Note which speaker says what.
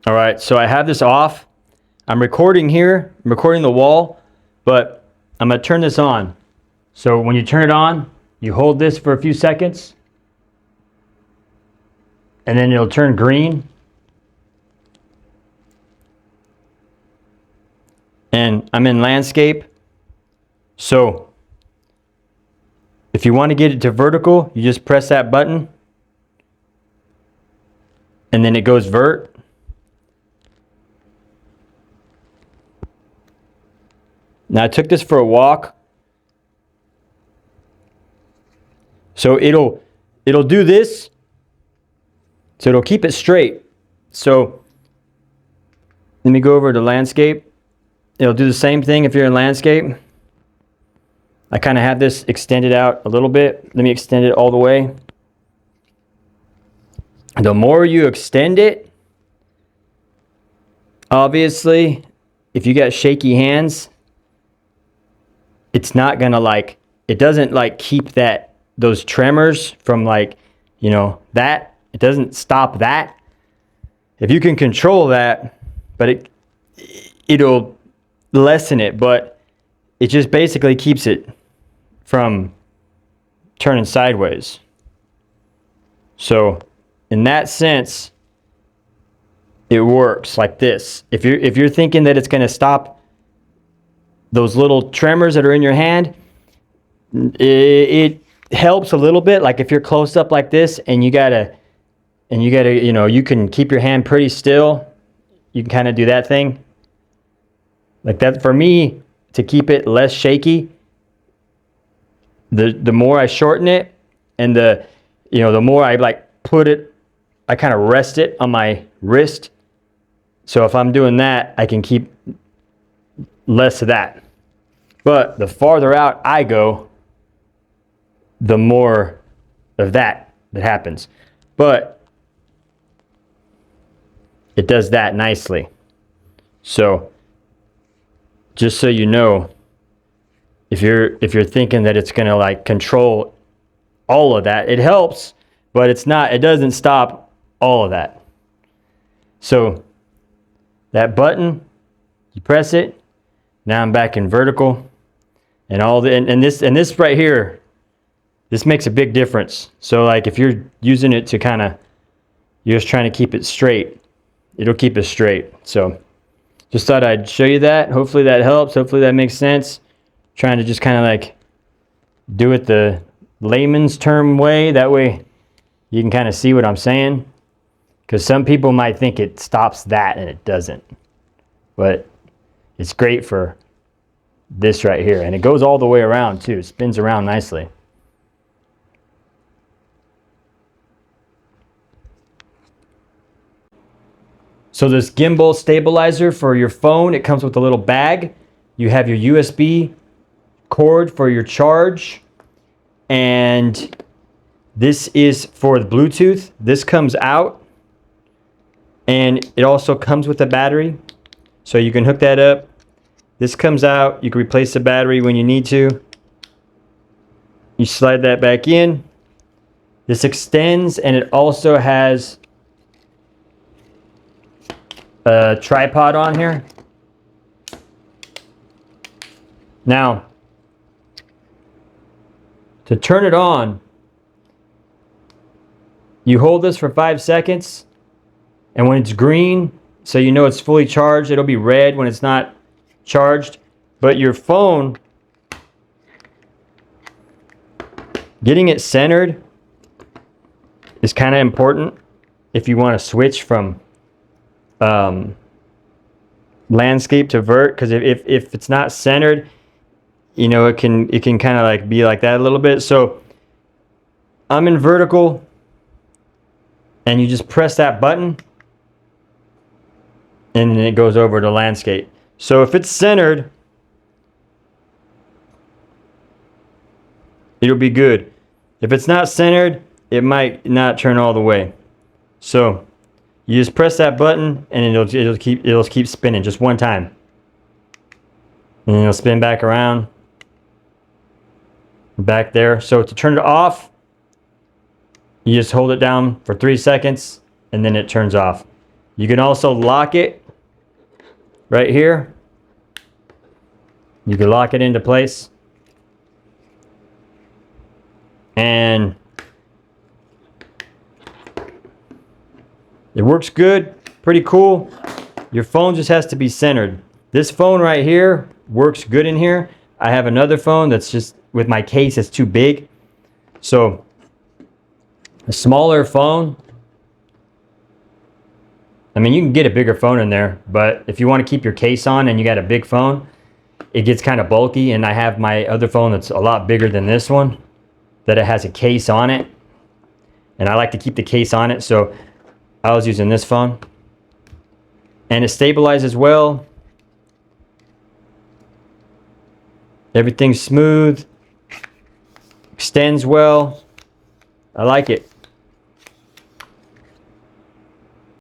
Speaker 1: All right, so I have this off. I'm recording here, I'm recording the wall, but I'm gonna turn this on. So when you turn it on, you hold this for a few seconds, and then it'll turn green. And I'm in landscape. So if you want to get it to vertical, you just press that button, and then it goes vert. Now I took this for a walk. So it'll do this. So it'll keep it straight. So let me go over to landscape. It'll do the same thing if you're in landscape. I kind of have this extended out a little bit. Let me extend it all the way. The more you extend it, obviously, if you got shaky hands, it's not gonna it doesn't keep those tremors from that. It doesn't stop that. If you can control that, but it'll lessen it, but it just basically keeps it from turning sideways. So in that sense, it works like this. If you're thinking that it's gonna stop those little tremors that are in your hand, it helps a little bit. Like if you're close up like this and you gotta, you can keep your hand pretty still. You can kind of do that thing. Like that, for me, to keep it less shaky, the more I shorten it, and the more I put it, I kind of rest it on my wrist. So if I'm doing that, I can keep less of that. But the farther out I go, the more of that happens. But it does that nicely. So just so you know, if you're thinking that it's gonna control all of that, it helps, but it doesn't stop all of that. So that button, you press it, now I'm back in vertical. And this right here, this makes a big difference. So if you're using it to you're just trying to keep it straight, it'll keep it straight. So just thought I'd show you that. Hopefully that helps. Hopefully that makes sense. Trying to just do it the layman's term way. That way you can kind of see what I'm saying. Because some people might think it stops that and it doesn't. But it's great for this right here, and it goes all the way around too. It spins around nicely. So this gimbal stabilizer for your phone, it comes with a little bag. You have your USB cord for your charge, and this is for the Bluetooth. This comes out, and it also comes with a battery, so you can hook that up. This comes out, you can replace the battery when you need to. You slide that back in. This extends, and it also has a tripod on here. Now, to turn it on, you hold this for 5 seconds, and when it's green, so you know it's fully charged, it'll be red when it's not charged. But your phone, getting it centered is kind of important if you want to switch from landscape to vert, because if it's not centered, it can kind of be like that a little bit. So I'm in vertical, and you just press that button, and then it goes over to landscape. So if it's centered, it'll be good. If it's not centered, it might not turn all the way. So you just press that button, and it'll keep spinning just one time, and it'll spin back around, back there. So to turn it off, you just hold it down for 3 seconds, and then it turns off. You can also lock it right here. You can lock it into place. And it works good, pretty cool. Your phone just has to be centered. This phone right here works good in here. I have another phone that's just, with my case, it's too big. So a smaller phone, I mean, you can get a bigger phone in there, but if you want to keep your case on and you got a big phone, it gets kind of bulky. And I have my other phone that's a lot bigger than this one, that it has a case on it. And I like to keep the case on it, so I was using this phone. And it stabilizes well. Everything's smooth. Extends well. I like it.